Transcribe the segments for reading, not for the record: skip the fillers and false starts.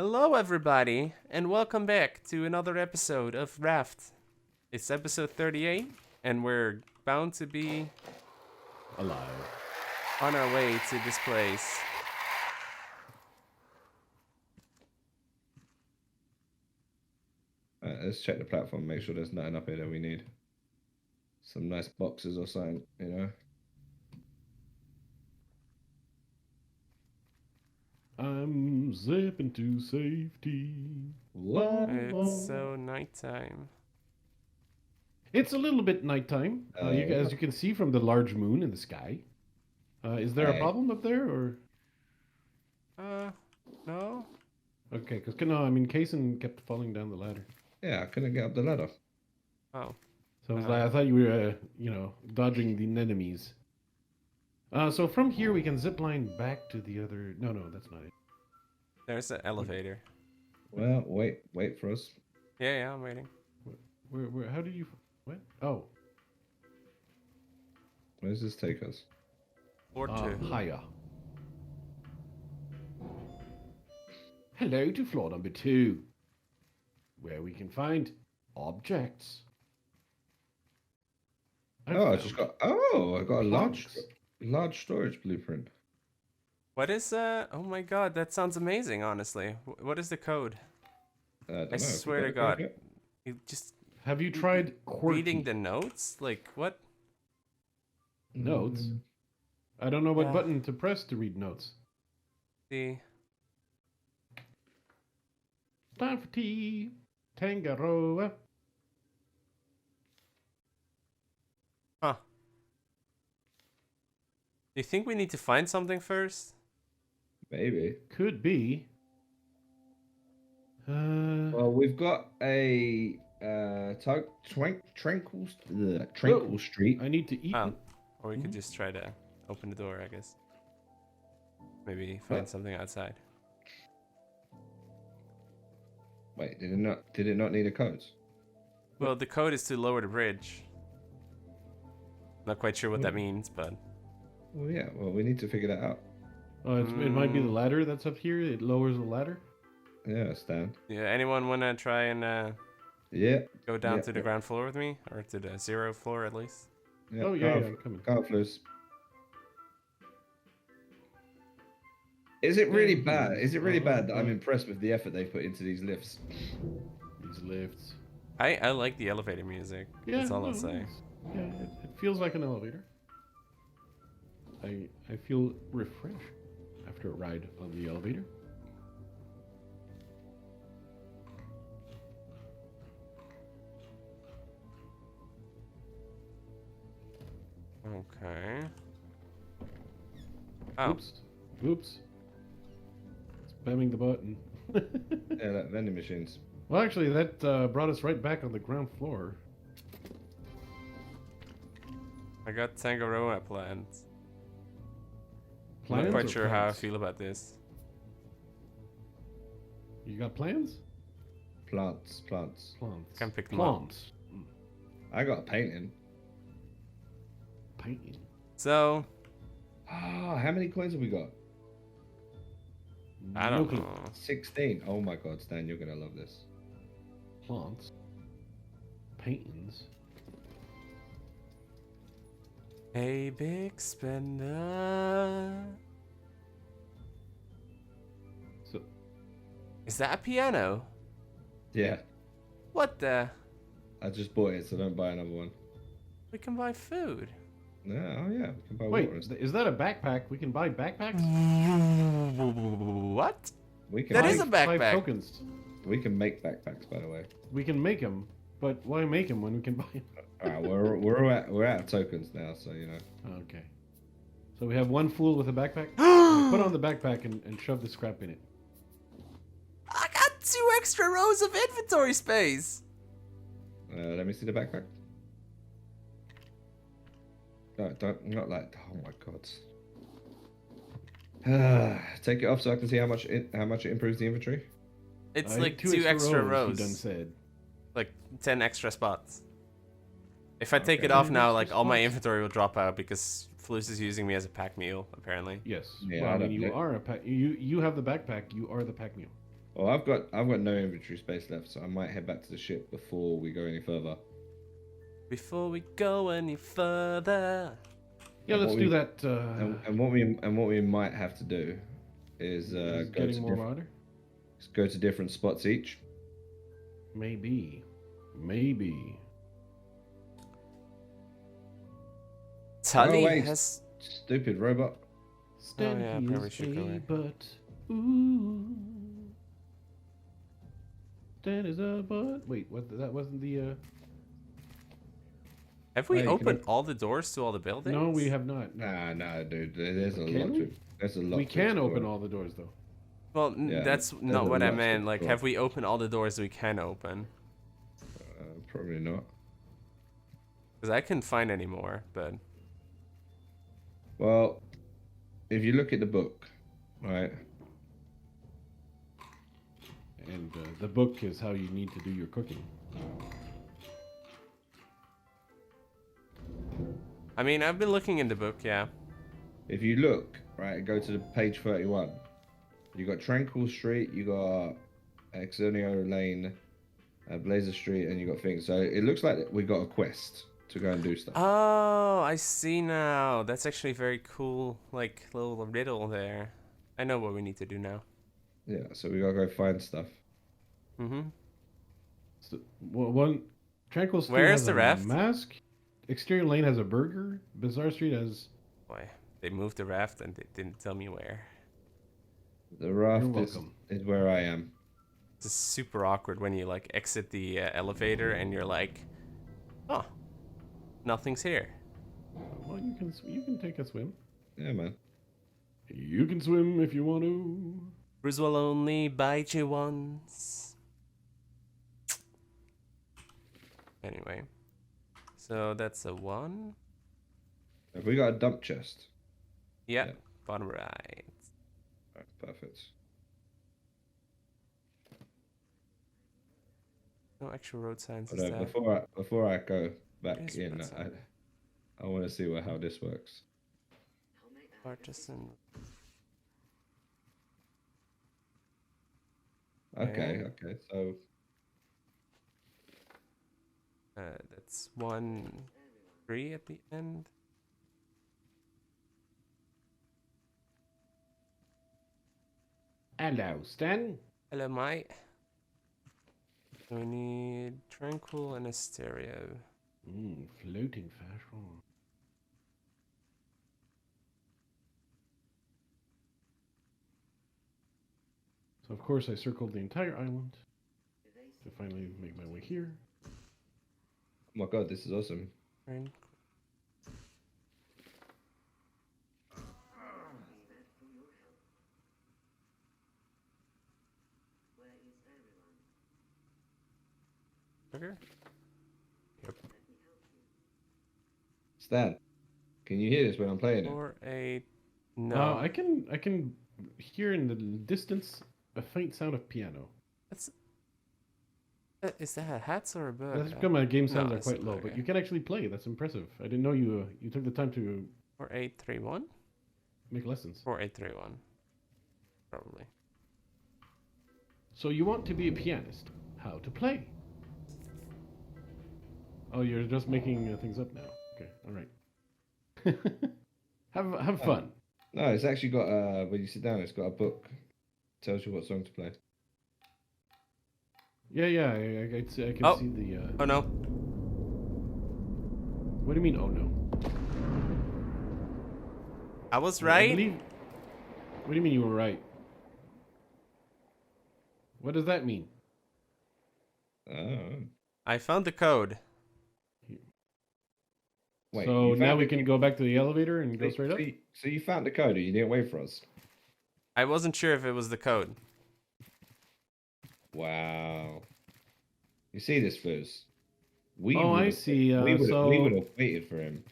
Hello, everybody, and welcome back to another episode of Raft. It's episode 38, and we're bound to be Alive. on our way to this place. Let's check the platform, make sure there's nothing up here that we need. Some nice boxes or something, you know. I'm zipping to safety. It's so nighttime. It's a little bit nighttime, as you can see from the large moon in the sky. Is there a problem up there, or? No? Okay, because Kaysen kept falling down the ladder. Yeah, I couldn't get up the ladder. Oh. So I thought you were, dodging the enemies. So from here we can zip line back to the other. No, that's not it. There's an elevator. Well, wait for us. Yeah, I'm waiting. Where? How do you? What? Oh, Where does this take us? Or two. higher. Hello to floor number 2, where we can find objects. I got a large storage blueprint. What is Oh my god, that sounds amazing, honestly. What is the code? I don't know. Swear to God. You just Have you tried reading the notes? Like, what? notes? I don't know what button to press to read notes. The Time for tea, Tangaroa. Huh. Do you think we need to find something first? Maybe. Could be. Well, we've got a tranquil street. I need to eat. Oh. Or we could just try to open the door, I guess. Maybe find something outside. Wait, did it not need a code? Well, the code is to lower the bridge. Not quite sure what that means, but... Well, yeah. Well, we need to figure that out. Oh, it might be the ladder that's up here. It lowers the ladder. Yeah, stand. Yeah, anyone want to try and Yeah. go down to the ground floor with me? Or to the 0th floor, at least? Yeah. Oh yeah, I'm coming. Car flows. Is it really bad? Is it really bad that I'm impressed with the effort they've put into these lifts? These lifts. I like the elevator music. Yeah, That's all I'll say. Yeah, it feels like an elevator. I feel refreshed after a ride on the elevator. Okay. Oh. Oops. Spamming the button. Yeah, that vending machines. Well, actually, that brought us right back on the ground floor. I got Tangaroa planned. I'm Plans not quite or sure how I plants? feel about this. You got plans? Plants. Plants. Can't pick them up. Plants. I got a painting. Painting. So, Ah, how many coins have we got? I don't know. 16. Oh my god, Stan, you're gonna love this. Plants. Paintings. Hey, big spender. So, Is that a piano? Yeah, What the? I just bought it, so don't buy another one. We can buy food. Yeah, oh yeah, we can buy wait, water and stuff. is that a backpack? We can buy backpacks? What? We can That make, is a Five backpack. tokens. we can make backpacks, by the way. We can make them, but why make them when we can buy them? Alright, we're out of tokens now, so you know. Okay. So we have one fool with a backpack. Put on the backpack and shove the scrap in it. I got 2 extra rows of inventory space. Let me see the backpack. No, not like. Oh my god. Take it off so I can see how much it improves the inventory. It's I like had 2 extra he rows. done said. Like 10 extra spots. If I take Okay. it off 10 now, extra like all my spots. inventory will drop out because Flus is using me as a pack mule, apparently. Yes. Yeah, well, I I mean, don't you think- are a pack. You have the backpack. You are the pack mule. Well, I've got no inventory space left, so I might head back to the ship before we go any further. Before we go any further. Yeah, And let's what do we that. and what we might have to do is Is go getting to more water? different spots each. Maybe. Maybe. Tully Oh wait, has. stupid robot. Stan, yeah, I he probably is should go a in. butt. Ooh. Stan is a butt. Wait, what? That wasn't the. Have we Hey, you can opened open- all the doors to all the buildings? No, we have not. No. Nah, dude. There's a Can lot we? to. There's a lot. We to can explore. open all the doors, though. Well, Yeah, that's there's not a what I lot to meant. Like, explore. have we opened all the doors we can open? Probably not. Because I couldn't find any more, but. Well, if you look at the book, right? And the book is how you need to do your cooking. I mean, I've been looking in the book, yeah. If you look, right, go to the page 31. You got Tranquil Street, you got Exonio Lane, Blazer Street, and you got things. So it looks like we got a quest to go and do stuff. Oh, I see now. That's actually very cool, like, little riddle there. I know what we need to do now. Yeah, so we gotta go find stuff. Mm-hmm. So, one Tranquil Street Where's has the a raft? mask. Exterior Lane has a burger. Bizarre Street has. Boy, they moved the raft and they didn't tell me where. The raft You're is, welcome. is where I am. It's super awkward when you, like, exit the elevator and you're like, oh, nothing's here. Well, you can take a swim. Yeah, man. You can swim if you want to. Bruce will only bite you once. Anyway, so that's a 1. Have we got a dump chest? Yep, Yeah. bottom right. Right, perfect. No actual road signs. But Is that? before I go back Yes, in, road sign. I want to see how this works. Partisan. Okay, so That's 1, 3 at the end. Hello, Stan. Hello, mate. We need tranquil and a stereo. Floating fashion. So of course I circled the entire island to finally make my way here. oh my god, this is awesome. Tranquil. Sugar? Yep. Stan, can you hear this when I'm playing it? 4, 8. No. I can hear in the distance a faint sound of piano. That's. Is that a hats or a book? That's because my game sounds No, are it's a quite low, bug, but yeah. you can actually play. That's impressive. I didn't know you took the time to 4, 8, 3, 1. make lessons. 4, 8, 3, 1. Probably. So you want to be a pianist? How to play? Oh, you're just making things up now. Okay, all right. have fun. No, it's actually got when you sit down, it's got a book. Tells you what song to play. Yeah, I can see Oh. the. Oh no. What do you mean? Oh no! I was I right. believe. What do you mean you were right? What does that mean? Oh. I found the code. Wait, So you now found we the- can go back to the elevator and go straight up. So you found the code, or you didn't wait for us? I wasn't sure if it was the code. Wow. You see this, Fuzz? We Oh, I would've- see. we would So have waited for him.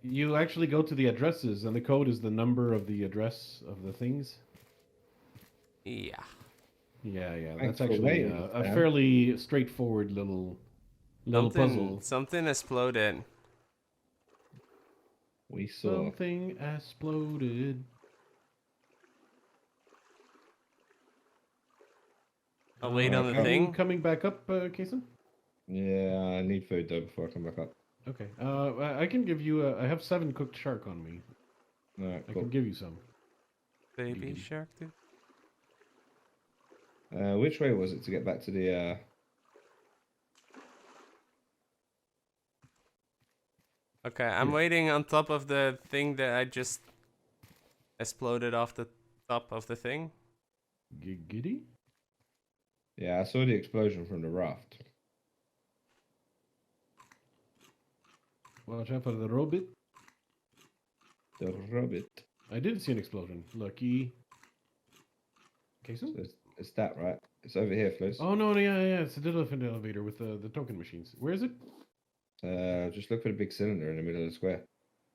you actually go to the addresses, and the code is the number of the address of the things. Yeah. Yeah. Thanks That's for actually waiting, a Sam. fairly straightforward little puzzle. Something exploded. We saw. Something exploded. I'll wait on the okay. thing. Coming back up, Kason? Yeah, I need food though before I come back up. Okay. I can give you. I have 7 cooked shark on me. Alright, I cool. can give you some. Baby shark, dude. Which way was it to get back to the? Okay, I'm waiting on top of the thing that I just exploded off the top of the thing. Giggity? Yeah, I saw the explosion from the raft. Watch out for the robot. The rabbit. I did see an explosion. Lucky. Kason? It's that, right? It's over here, Fliz. Oh no, yeah, it's the elephant elevator with the token machines. Where is it? Just look for the big cylinder in the middle of the square.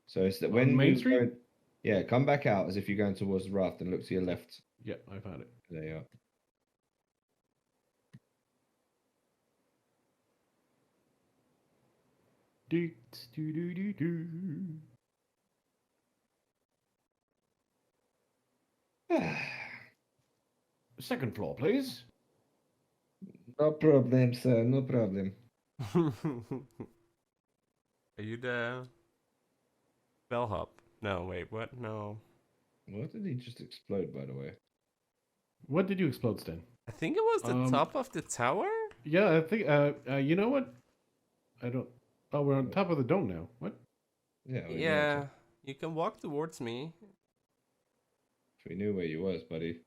So it's that On when Main you Street? go- yeah, come back out as if you're going towards the raft and look to your left. Yeah, I found it. There you are. Doot, doo, doo, doo, doo. Second floor, please. No problem, sir. No problem. Are you the bellhop? No, wait, what? No. What did he just explode, by the way? What did you explode, Stan? I think it was the top of the tower? Yeah, I think. You know what? I don't. Oh, we're on top of the dome now. What? Yeah. well, Yeah, you can walk towards me. If we knew where you was, buddy.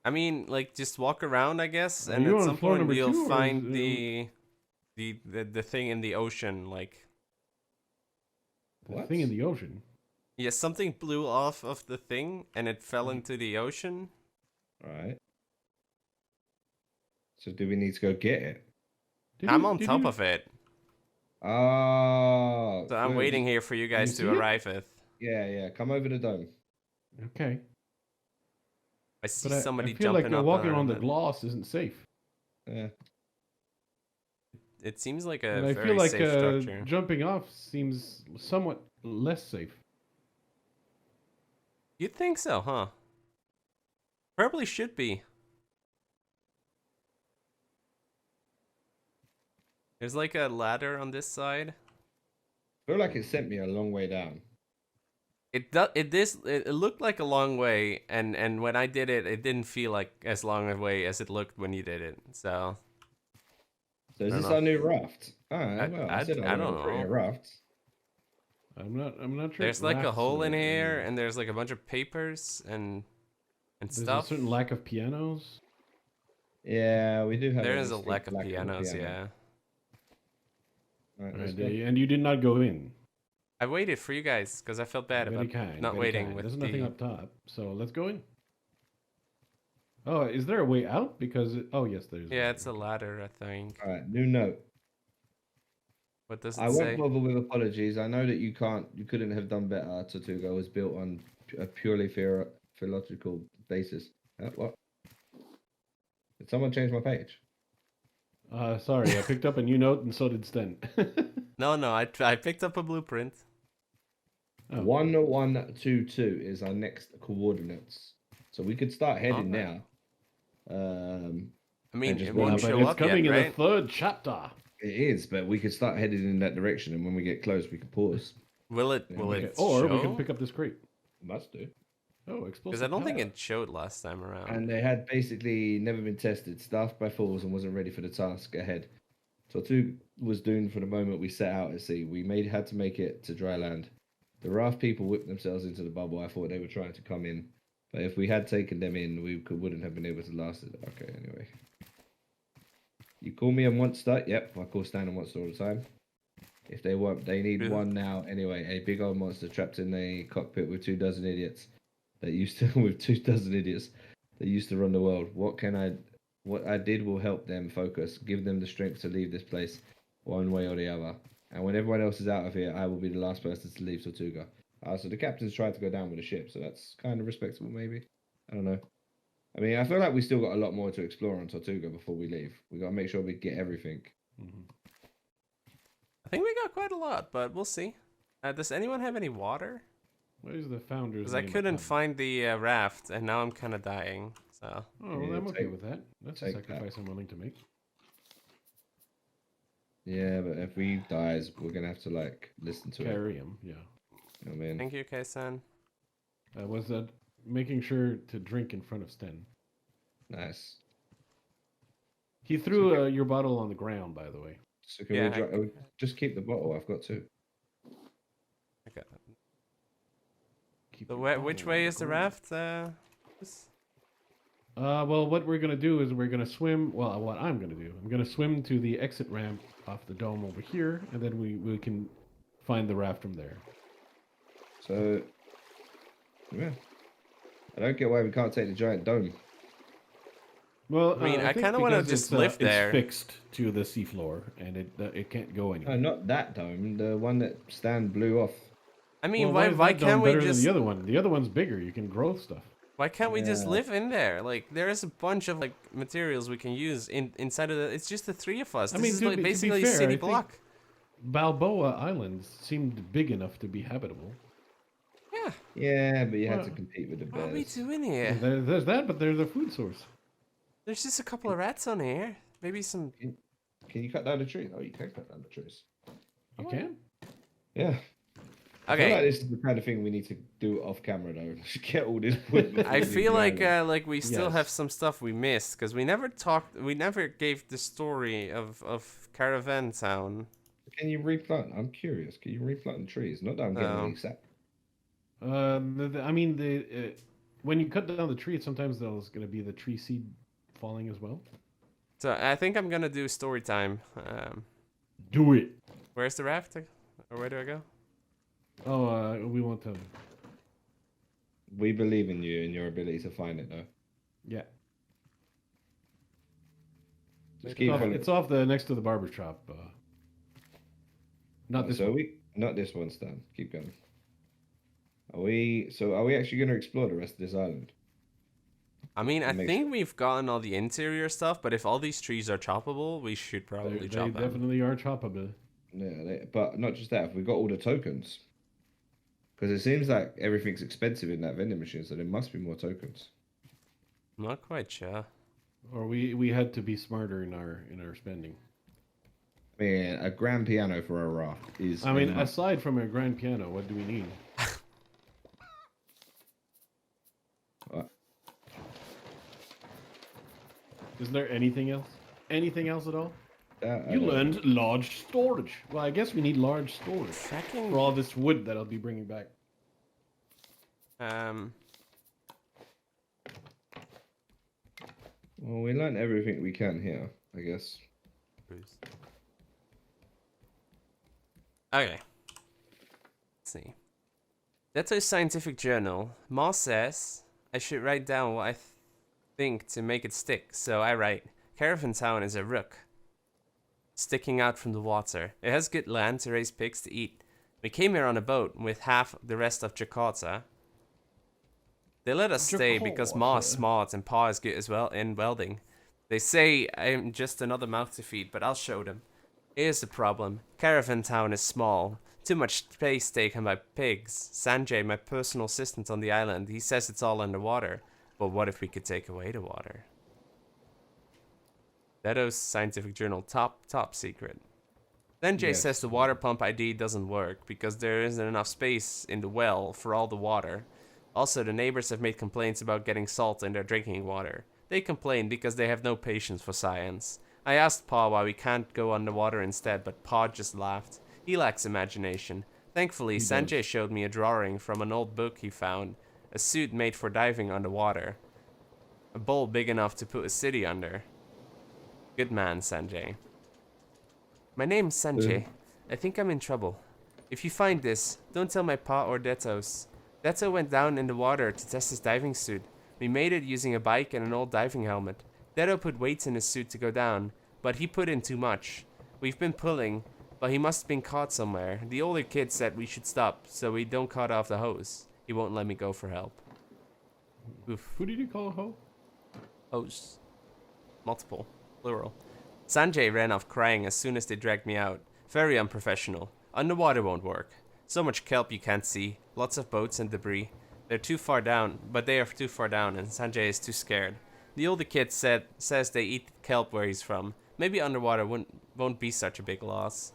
I mean, like, just walk around, I guess, Are and you at on some floor point number you'll 2, or find is, the thing in the ocean, like... The What? thing in the ocean. Yeah, something blew off of the thing, and it fell into the ocean. Right. So do we need to go get it? I'm on top of it, Oh. so I'm good. waiting here for you guys see to it? arrive with. Yeah. Come over the dome. Okay. I see But somebody I feel jumping like up walking on on the it. gloss isn't safe. Yeah. It seems like a And I very feel like safe structure. jumping off seems somewhat less safe. You'd think so, huh? Probably should be. There's like a ladder on this side. I feel like it sent me a long way down. It looked like a long way, and when I did it, it didn't feel like as long a way as it looked when you did it. So So is I this don't know. our new raft? Alright, well, I said I I don't don't create a know. raft. I'm not sure. There's like a rafts hole in are- here, and there's like a bunch of papers and there's stuff. a certain lack of pianos. Yeah, we do have There is a distinct lack of pianos, piano. yeah. Alright, let's go. And you did not go in. I waited for you guys because I felt bad Very about kind. not very waiting kind. with There's the. nothing up top, so let's go in. Oh, is there a way out? Because oh yes, there's. Yeah, it's a ladder, I think. Alright, new note. What does I it say? won't bother with apologies. I know that you couldn't have done better. Tortuga was built on a purely theological basis. What? Did someone change my page? Sorry, I picked up a new note, and so did Sten. No, I picked up a blueprint. Oh. 1122 is our next coordinates. So we could start heading Okay. now. I mean, just it wanna- won't but show it's up coming yet, in right? the 3rd chapter. It is, but we could start heading in that direction, and when we get close, we can pause. Will it? Yeah, Will Okay, it or we show? can pick up this crate. Must do. Oh, explosive. Because I don't think power. it showed last time around. And they had basically never been tested, staffed by fools, and wasn't ready for the task ahead. Tortug was doomed from the moment we set out at sea. We had to make it to dry land. The raft people whipped themselves into the bubble. I thought they were trying to come in, but if we had taken them in, wouldn't have been able to last it. Okay, anyway. You call me a monster? Yep, I call Stan a monster all the time. If they want, they need Yeah. one now. Anyway, a big old monster trapped in a cockpit with 24 idiots that used to with 24 idiots that used to run the world. What I did will help them focus, give them the strength to leave this place one way or the other. And when everyone else is out of here, I will be the last person to leave Tortuga. So the captain's tried to go down with the ship, so that's kind of respectable, maybe. I don't know. I mean, I feel like we still got a lot more to explore on Tortuga before we leave. We got to make sure we get everything. Mhm. I think we got quite a lot, but we'll see. Does anyone have any water? What is the founder's Because I name couldn't upon? find the raft, and now I'm kind of dying. So Oh, well, Yeah, I'm okay take- with that. That's a take sacrifice I'm willing to make. Yeah, but if he dies, we're gonna have to like listen to it. Carry him, yeah. You know what I mean, thank you, Kaysen. Was that making sure to drink in front of Sten? nice. He threw your bottle on the ground, by the way. So can Yeah, we just keep the bottle? I've got two. Okay. Keep So your which bottle way on is the ground. raft? Well, what we're gonna do is we're gonna swim. Well, what I'm gonna do, I'm gonna swim to the exit ramp off the dome over here, and then we can find the raft from there. So, yeah, I don't get why we can't take the giant dome. Well, I mean, I think kinda wanna because just it's, live there. It's fixed to the seafloor, and it can't go anywhere. No, not that dome. The one that Stan blew off. I mean, Well, why is that dome can't we better just than the other one? The other one's bigger. You can grow stuff. why can't we just Yeah. live in there? Like there is a bunch of like materials we can use inside of the. It's just the three of us. I This mean, is to like be- to be basically a fair, city I think- block. Balboa Island seemed big enough to be habitable. Yeah. Yeah, but you had to Well, compete with the What are we bears. doing here? There's that, but there's a food source. There's just a couple of rats on here. Maybe some. Can you cut down the trees? Oh, you can cut down the trees. You can. Yeah. I feel like Okay. this is the kind of thing we need to do off camera though. Get all this wood. before I we feel leave the island. like we still have Yes. some stuff we missed because we never talked. We never gave the story of Caravan Town. Can you replant? I'm curious. Can you replant the trees? Not that I'm getting No. any sap. I mean, when you cut down the tree, sometimes there's going to be the tree seed falling as well. So I think I'm gonna do story time. Do it. Where's the raft? Or where do I go? Oh, we won't tell you. We believe in you and your ability to find it though. Yeah. Just keep following. It's off the next to the barber shop. Not this so one. not this one, Stan. Keep going. Are we actually going to explore the rest of this island? I mean, I Makes think we've gotten all the interior stuff, but if all these trees are choppable, we should They probably chop them. definitely are choppable. Yeah, but not just that. We got all the tokens. Because it seems like everything's expensive in that vending machine, so there must be more tokens. I'm not quite sure. Or we had to be smarter in our spending. I mean, a grand piano for a raft is. I mean, a must. aside from a grand piano, what do we need? What? Is there anything else? Anything else at all? I You don't- learned large storage. Well, I guess we need large storage Tracking. for all this wood that I'll be bringing back. Well, we learned everything we can here, I guess. Okay. Let's see. That's a scientific journal. Moss says I should write down what I think to make it stick. So I write, Caravan Town is a rook sticking out from the water. It has good land to raise pigs to eat. We came here on a boat with half the rest of Jakarta. They let us stay because Ma is Jakarta. smart and Pa is good as well in welding. They say I'm just another mouth to feed, but I'll show them. Here's the problem. Caravan Town is small. Too much space taken by pigs. Sanjay, my personal assistant on the island, he says it's all underwater. But what if we could take away the water? Ledo's scientific journal, top secret. Sanjay Yes. says the water pump ID doesn't work because there isn't enough space in the well for all the water. Also, the neighbors have made complaints about getting salt in their drinking water. They complain because they have no patience for science. I asked Pa why we can't go underwater instead, but Pa just laughed. He lacks imagination. Thankfully, Sanjay showed me a drawing from an old book he found. A suit made for diving underwater. A bowl big enough to put a city under. Good man, Sanjay. My name's Sanjay. I think I'm in trouble. If you find this, don't tell my Pa or Detos. Deto went down in the water to test his diving suit. We made it using a bike and an old diving helmet. Deto put weights in his suit to go down, but he put in too much. We've been pulling, but he must have been caught somewhere. The older kid said we should stop, so we don't cut off the hose. He won't let me go for help. Oof. Who did you call a hoe? Hose. Multiple. Plural. Sanjay ran off crying as soon as they dragged me out. Very unprofessional. Underwater won't work. So much kelp you can't see. Lots of boats and debris. They're too far down, but they are too far down, and Sanjay is too scared. The older kid says they eat kelp where he's from. Maybe underwater won't be such a big loss.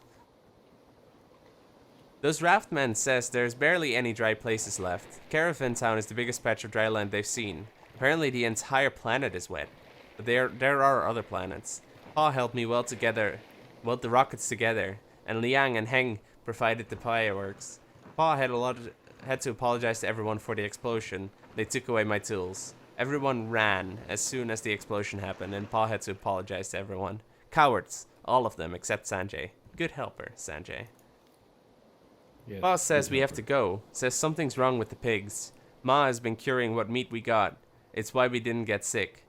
Those raft men says there's barely any dry places left. Caravan Town is the biggest patch of dry land they've seen. Apparently the entire planet is wet. But there are other planets. Pa helped me weld the rockets together, and Liang and Heng provided the fireworks. Pa had to apologize to everyone for the explosion. They took away my tools. Everyone ran as soon as the explosion happened, and Pa had to apologize to everyone. Cowards, all of them except Sanjay. Good helper, Sanjay. Yes, Pa says good we have helper. to go. Says something's wrong with the pigs. Ma has been curing what meat we got. It's why we didn't get sick.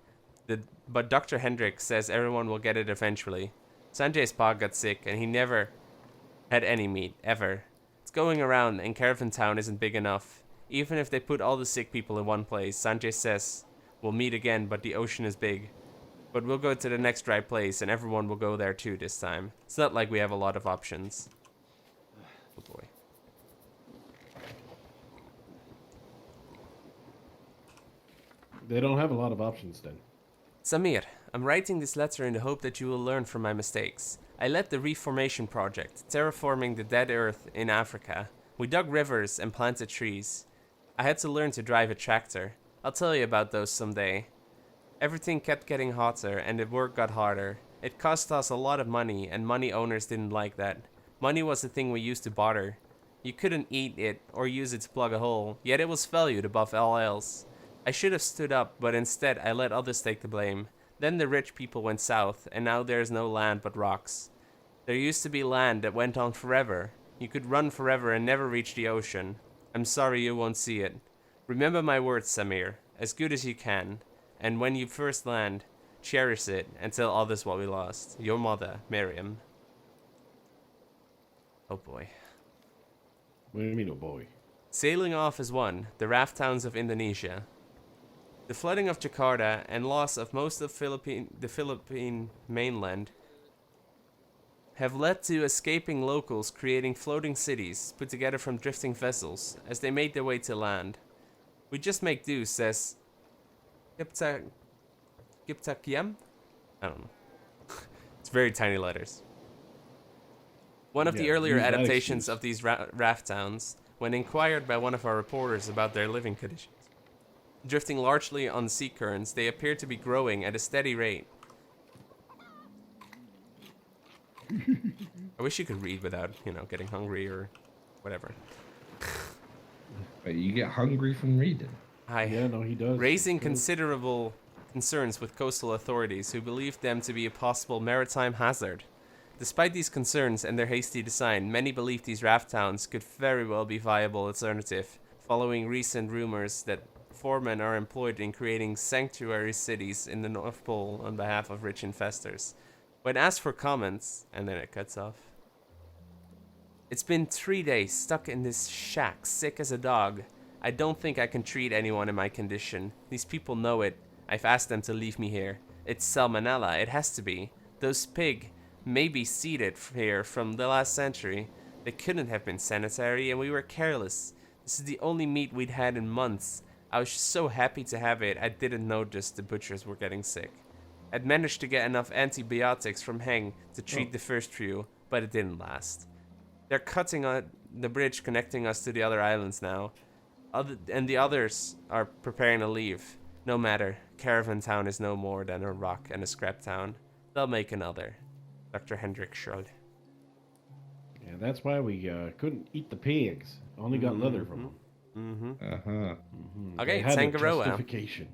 But Dr. Hendrik says everyone will get it eventually. Sanjay's pa got sick and he never had any meat, ever. It's going around and Caravan Town isn't big enough. Even if they put all the sick people in one place, Sanjay says we'll meet again, but the ocean is big. But we'll go to the next dry place and everyone will go there too this time. It's not like we have a lot of options. Oh boy. They don't have a lot of options then. Samir, I'm writing this letter in the hope that you will learn from my mistakes. I led the Reformation Project, terraforming the dead earth in Africa. We dug rivers and planted trees. I had to learn to drive a tractor. I'll tell you about those someday. Everything kept getting hotter and the work got harder. It cost us a lot of money and money owners didn't like that. Money was the thing we used to barter. You couldn't eat it or use it to plug a hole, yet it was valued above all else. I should have stood up, but instead I let others take the blame. Then the rich people went south, and now there's no land but rocks. There used to be land that went on forever. You could run forever and never reach the ocean. I'm sorry you won't see it. Remember my words, Samir, as good as you can. And when you first land, cherish it and tell others what we lost. Your mother, Miriam. Oh boy. What do you mean, oh boy? Sailing off as one, the raft towns of Indonesia. The flooding of Jakarta and loss of most of the Philippine mainland have led to escaping locals creating floating cities put together from drifting vessels as they made their way to land. We just make do, says Giptakyam? I don't know. It's very tiny letters. One of the Yeah, earlier use that adaptations excuse. of these raft towns, when inquired by one of our reporters about their living conditions. Drifting largely on sea currents, they appear to be growing at a steady rate. I wish you could read without, getting hungry or whatever. Wait, you get hungry from reading. Yeah, no, he does. Raising It's true. considerable concerns with coastal authorities who believe them to be a possible maritime hazard. Despite these concerns and their hasty design, many believe these raft towns could very well be a viable alternative, following recent rumors that foremen are employed in creating sanctuary cities in the North Pole on behalf of rich investors. When asked for comments, and then it cuts off. It's been 3 days stuck in this shack, sick as a dog. I don't think I can treat anyone in my condition. These people know it. I've asked them to leave me here. It's salmonella, it has to be. Those pig may be seeded here from the last century. They couldn't have been sanitary, and we were careless. This is the only meat we'd had in months. I was so happy to have it, I didn't notice the butchers were getting sick. I'd managed to get enough antibiotics from Heng to treat the first few, but it didn't last. They're cutting out the bridge connecting us to the other islands now, and the others are preparing to leave. No matter, Caravan Town is no more than a rock and a scrap town. They'll make another. Dr. Hendrik shrugged. Yeah, that's why we couldn't eat the pigs. Only got leather from them. Uh-huh. Okay, They had a Tangaroa. justification.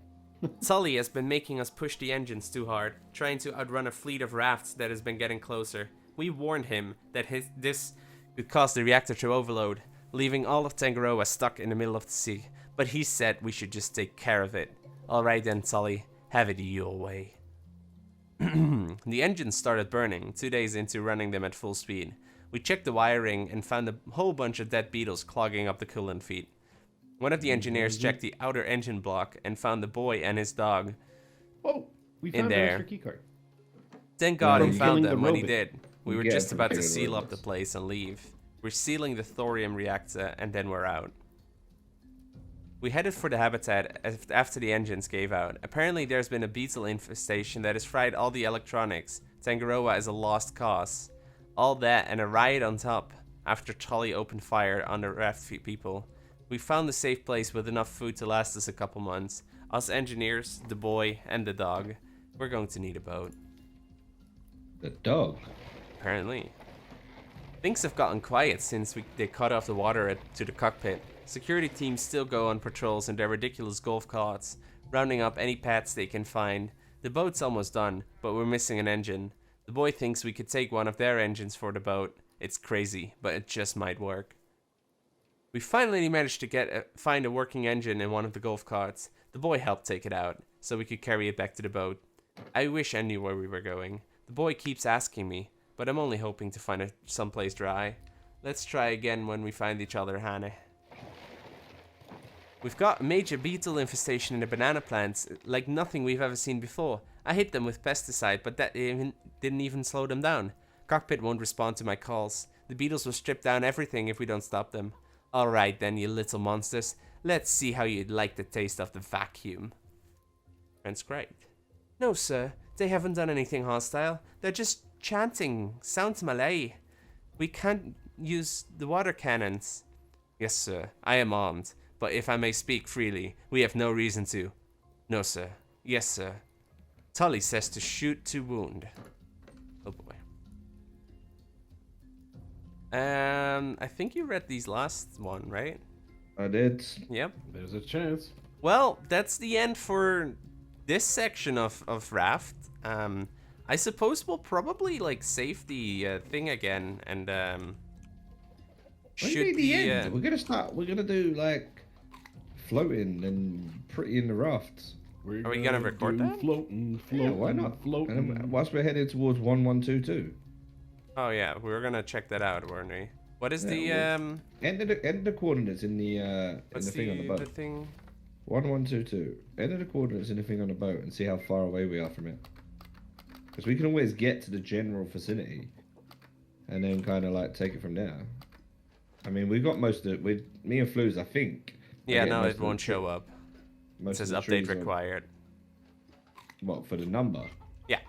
Sully has been making us push the engines too hard, trying to outrun a fleet of rafts that has been getting closer. We warned him that this could cause the reactor to overload, leaving all of Tangaroa stuck in the middle of the sea. But he said we should just take care of it. Alright then, Sully, have it your way. The engines started burning 2 days into running them at full speed. We checked the wiring and found a whole bunch of dead beetles clogging up the coolant feed. One of the engineers checked the outer engine block and found the boy and his dog. Oh, we In found there. the master keycard. Thank God From he found killing them the when he robot. did. We You were get it just from about to killing seal up robots. the place and leave. We're sealing the thorium reactor and then we're out. We headed for the habitat after the engines gave out. Apparently there's been a beetle infestation that has fried all the electronics. Tangaroa is a lost cause. All that and a riot on top after Tully opened fire on the Raft people. We found a safe place with enough food to last us a couple months. Us engineers, the boy, and the dog. We're going to need a boat. The dog. Apparently. Things have gotten quiet since they cut off the water to the cockpit. Security teams still go on patrols in their ridiculous golf carts, rounding up any pets they can find. The boat's almost done, but we're missing an engine. The boy thinks we could take one of their engines for the boat. It's crazy, but it just might work. We finally managed to find a working engine in one of the golf carts. The boy helped take it out, so we could carry it back to the boat. I wish I knew where we were going. The boy keeps asking me, but I'm only hoping to find someplace dry. Let's try again when we find each other, Hannah. We've got a major beetle infestation in the banana plants, like nothing we've ever seen before. I hit them with pesticide, but that didn't even slow them down. Cockpit won't respond to my calls. The beetles will strip down everything if we don't stop them. Alright then, you little monsters. Let's see how you'd like the taste of the vacuum. Transcribed. No, sir. They haven't done anything hostile. They're just chanting. Sounds Malay. We can't use the water cannons. Yes, sir. I am armed. But if I may speak freely, we have no reason to. No, sir. Yes, sir. Tully says to shoot to wound. Oh boy. I think you read these last one, right? I did. Yep. There's a chance. Well, that's the end for this section of Raft. I suppose we'll probably like save the thing again and What do you mean the end? We're gonna do like floating and pretty in the rafts. Are we gonna record that? Floating, Yeah, why not? floating. And then whilst we're headed towards 1122. Oh yeah, we were gonna check that out, weren't we? What is the Enter the coordinates in the what's thing on the boat. the thing? 1122. Enter the coordinates in the thing on the boat and see how far away we are from it. Because we can always get to the general vicinity and then kind of like take it from there. I mean, we've got most of it. Me and Flues, I think. Yeah, no, it won't show up. It says update required. What, for the number? Yeah.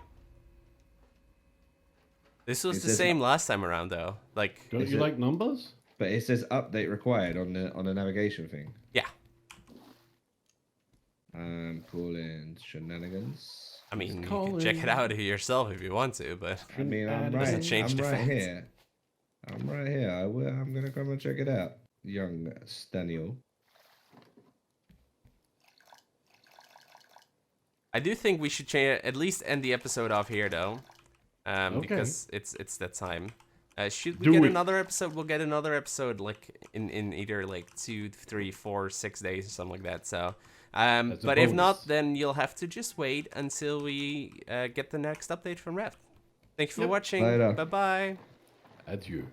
This was the same last time around, though. Like, Don't you like numbers? But it says update required on the navigation thing. yeah. Calling shenanigans. I mean, you can check it out yourself if you want to, but I mean, I'm doesn't right. change I'm the right fact. here. I'm right here. I'm gonna come and check it out, young Staniel. I do think we should at least end the episode off here, though, because it's that time. Should we get another episode? We'll get another episode like in either like 2, 3, 4, 6 days or something like that. So, but if not, then you'll have to just wait until we get the next update from Raft. Thank you for watching. Later. Bye bye. Adieu.